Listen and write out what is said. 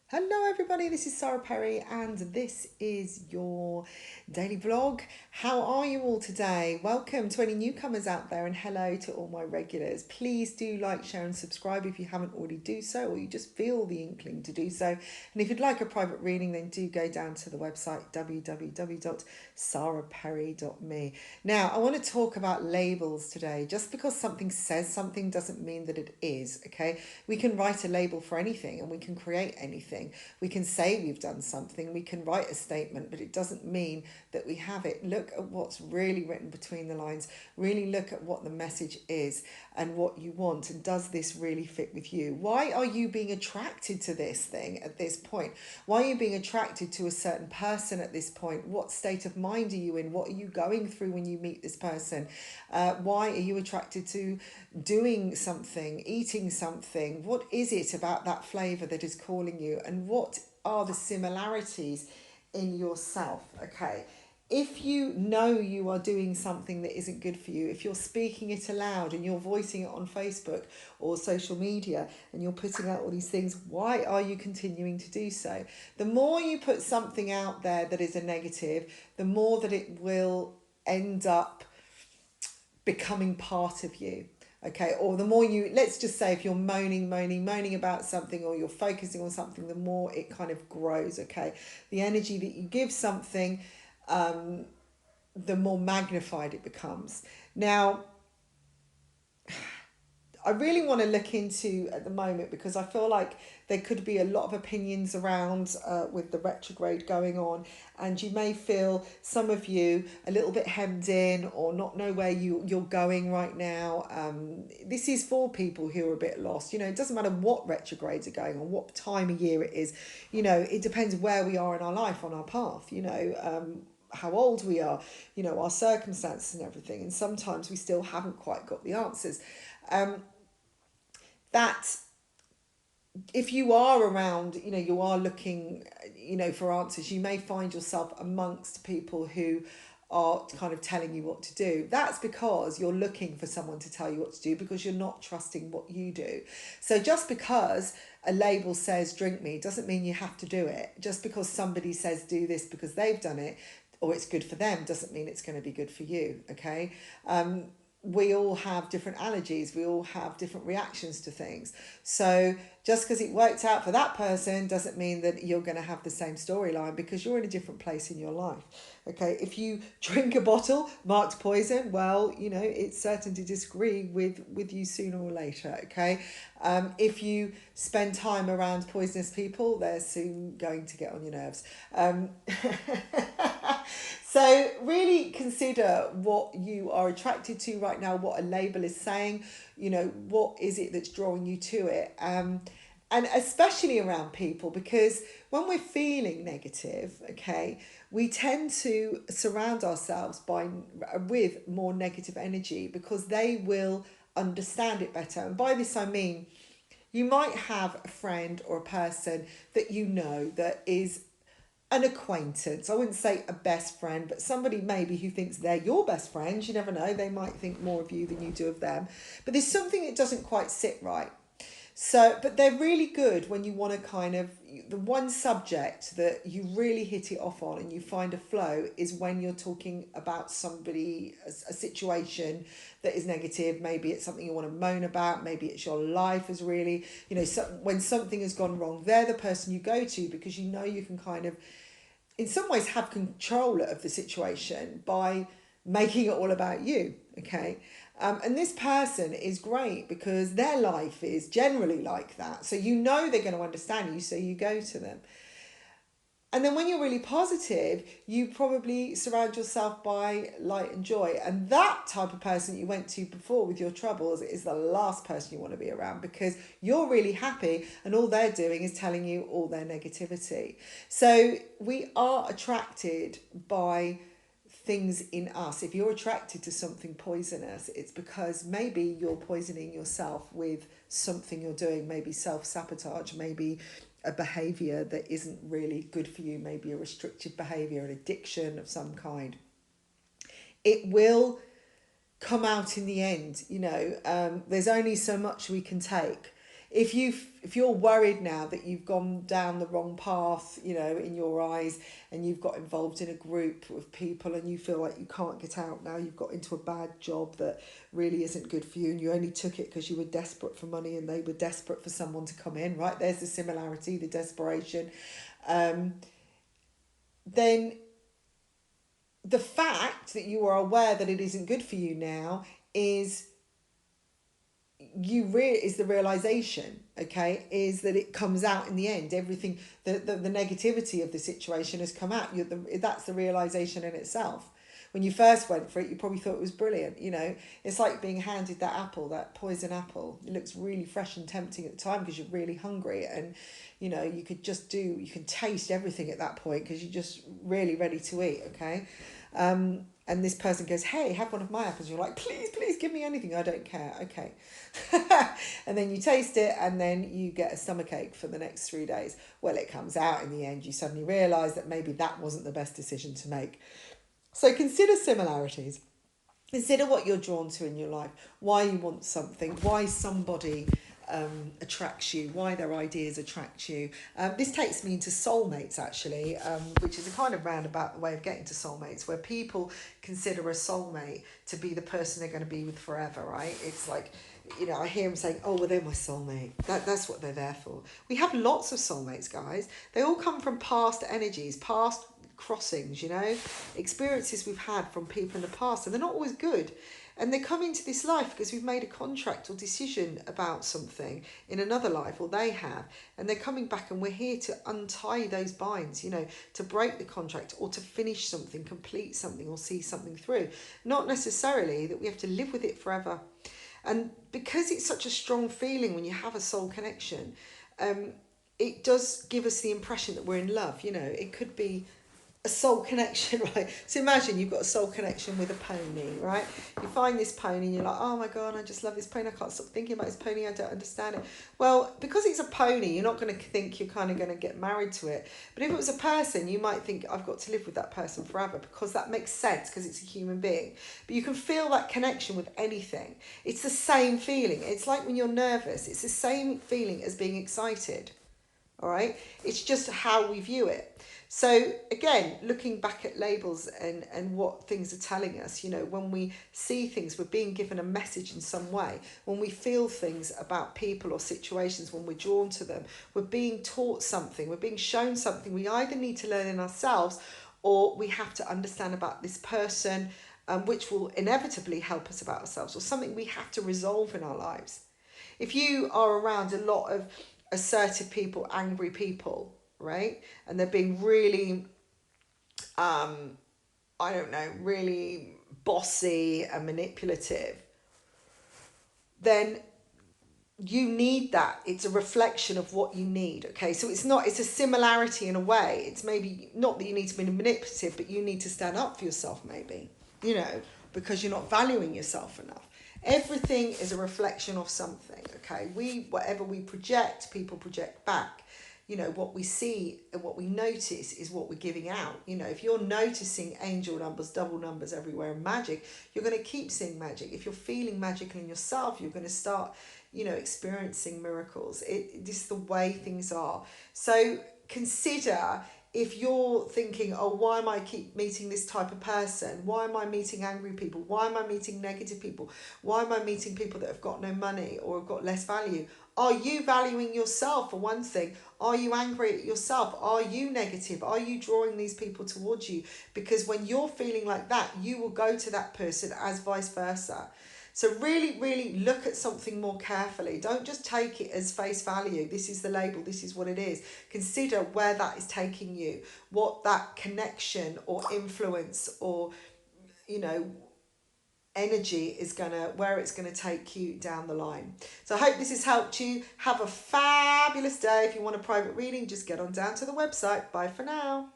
Hello everybody, this is Sara Perry and this is your daily vlog. How are you all today? Welcome to any newcomers out there and hello to all my regulars. Please do like, share and subscribe if you haven't already do so or you just feel the inkling to do so. And if you'd like a private reading then do go down to the website www.saraperry.me. Now I want to talk about labels today. Just because something says something doesn't mean that it is, okay? We can write a label for anything and we can create anything. We can say we've done something, we can write a statement, but it doesn't mean that we have it. Look at what's really written between the lines. Really look at what the message is and what you want. And does this really fit with you? Why are you being attracted to this thing at this point? Why are you being attracted to a certain person at this point? What state of mind are you in? What are you going through when you meet this person? Why are you attracted to doing something, eating something? What is it about that flavor that is calling you? And what are the similarities in yourself? Okay. If you know you are doing something that isn't good for you, if you're speaking it aloud and you're voicing it on Facebook or social media and you're putting out all these things, why are you continuing to do so? The more you put something out there that is a negative, the more that it will end up becoming part of you. Okay, or the more you, let's just say if you're moaning about something or you're focusing on something, the more it kind of grows. Okay, the energy that you give something, the more magnified it becomes. Now, I really want to look into at the moment because I feel like there could be a lot of opinions around with the retrograde going on, and you may feel, some of you, a little bit hemmed in or not know where you're going right now. This is for people who are a bit lost. You know, it doesn't matter what retrogrades are going on, what time of year it is. You know, it depends where we are in our life, on our path. You know, how old we are, you know, our circumstances and everything. And sometimes we still haven't quite got the answers. That if you are around, you know, you are looking, you know, for answers, you may find yourself amongst people who are kind of telling you what to do. That's because you're looking for someone to tell you what to do because you're not trusting what you do. So just because a label says drink me doesn't mean you have to do it. Just because somebody says do this because they've done it or it's good for them doesn't mean it's going to be good for you. Okay. We all have different allergies, we all have different reactions to things. So just because it worked out for that person doesn't mean that you're going to have the same storyline because you're in a different place in your life. Okay, if you drink a bottle marked poison, well, you know, it's certain to disagree with you sooner or later. Okay, if you spend time around poisonous people, they're soon going to get on your nerves. So really consider what you are attracted to right now, what a label is saying, you know, what is it that's drawing you to it. And especially around people, because when we're feeling negative, okay, we tend to surround ourselves with more negative energy because they will understand it better. And by this I mean, you might have a friend or a person that you know that is an acquaintance. I wouldn't say a best friend, but somebody maybe who thinks they're your best friend. You never know. They might think more of you than you do of them. But there's something that doesn't quite sit right. So, but they're really good when you want to kind of, the one subject that you really hit it off on and you find a flow is when you're talking about somebody, a situation that is negative. Maybe it's something you want to moan about. Maybe it's your life is really, you know, when something has gone wrong, they're the person you go to because you know you can kind of, in some ways, have control of the situation by making it all about you. Okay. And this person is great because their life is generally like that. So you know they're going to understand you, so you go to them. And then when you're really positive, you probably surround yourself by light and joy. And that type of person you went to before with your troubles is the last person you want to be around because you're really happy and all they're doing is telling you all their negativity. So we are attracted by things in us. If you're attracted to something poisonous, it's because maybe you're poisoning yourself with something you're doing, maybe self-sabotage, maybe a behavior that isn't really good for you, maybe a restrictive behavior, an addiction of some kind. It will come out in the end, you know. There's only so much we can take. if you're worried now that you've gone down the wrong path, you know, in your eyes, and you've got involved in a group of people and you feel like you can't get out now, you've got into a bad job that really isn't good for you, and you only took it because you were desperate for money and they were desperate for someone to come in, right? There's the similarity, the desperation. Then the fact that you are aware that it isn't good for you now is is the realization, okay, is that it comes out in the end. Everything, the negativity of the situation has come out. That's the realization in itself. When you first went for it, you probably thought it was brilliant. You know, it's like being handed that apple, that poison apple. It looks really fresh and tempting at the time because you're really hungry, and you know, you can taste everything at that point because you're just really ready to eat, okay? And this person goes, hey, have one of my apples. You're like, please give me anything. I don't care. Okay. And then you taste it and then you get a stomachache for the next 3 days. Well, it comes out in the end. You suddenly realise that maybe that wasn't the best decision to make. So consider similarities. Consider what you're drawn to in your life, why you want something, why somebody attracts you, why their ideas attract you. This takes me into soulmates, actually, which is a kind of roundabout way of getting to soulmates, where people consider a soulmate to be the person they're going to be with forever, right? It's like, you know, I hear them saying, oh, well, they're my soulmate. That's what they're there for. We have lots of soulmates, guys. They all come from past energies, past crossings, you know, experiences we've had from people in the past, and they're not always good. And they come into this life because we've made a contract or decision about something in another life, or they have, and they're coming back, and we're here to untie those binds, you know, to break the contract or to finish something, complete something, or see something through. Not necessarily that we have to live with it forever. And because it's such a strong feeling when you have a soul connection, it does give us the impression that we're in love. You know, it could be a soul connection, right? So imagine you've got a soul connection with a pony, right? You find this pony and you're like, oh my God, I just love this pony. I can't stop thinking about this pony. I don't understand it. Well, because it's a pony, you're not going to think you're kind of going to get married to it. But if it was a person, you might think, I've got to live with that person forever, because that makes sense because it's a human being. But you can feel that connection with anything. It's the same feeling. It's like when you're nervous. It's the same feeling as being excited. All right? It's just how we view it. So again, looking back at labels and what things are telling us, you know, when we see things, we're being given a message in some way. When we feel things about people or situations, when we're drawn to them, we're being taught something, we're being shown something. We either need to learn in ourselves, or we have to understand about this person, which will inevitably help us about ourselves, or something we have to resolve in our lives. If you are around a lot of assertive people, angry people, right, and they're being really really bossy and manipulative, then you need that. It's a reflection of what you need. Okay, so it's a similarity in a way. It's maybe not that you need to be manipulative, but you need to stand up for yourself, maybe, you know, because you're not valuing yourself enough. Everything is a reflection of something. Okay, whatever we project, people project back. You know, what we see and what we notice is what we're giving out. You know, if you're noticing angel numbers, double numbers everywhere, and magic, you're going to keep seeing magic. If you're feeling magical in yourself, you're going to start, you know, experiencing miracles. This is the way things are. So consider, if you're thinking, oh, why am I keep meeting this type of person? Why am I meeting angry people? Why am I meeting negative people? Why am I meeting people that have got no money or have got less value? Are you valuing yourself, for one thing? Are you angry at yourself? Are you negative? Are you drawing these people towards you? Because when you're feeling like that, you will go to that person, as vice versa. So really, really look at something more carefully. Don't just take it as face value. This is the label. This is what it is. Consider where that is taking you, what that connection or influence or, you know, energy is where it's gonna take you down the line. So I hope this has helped you. Have a fabulous day. If you want a private reading, just get on down to the website. Bye for now.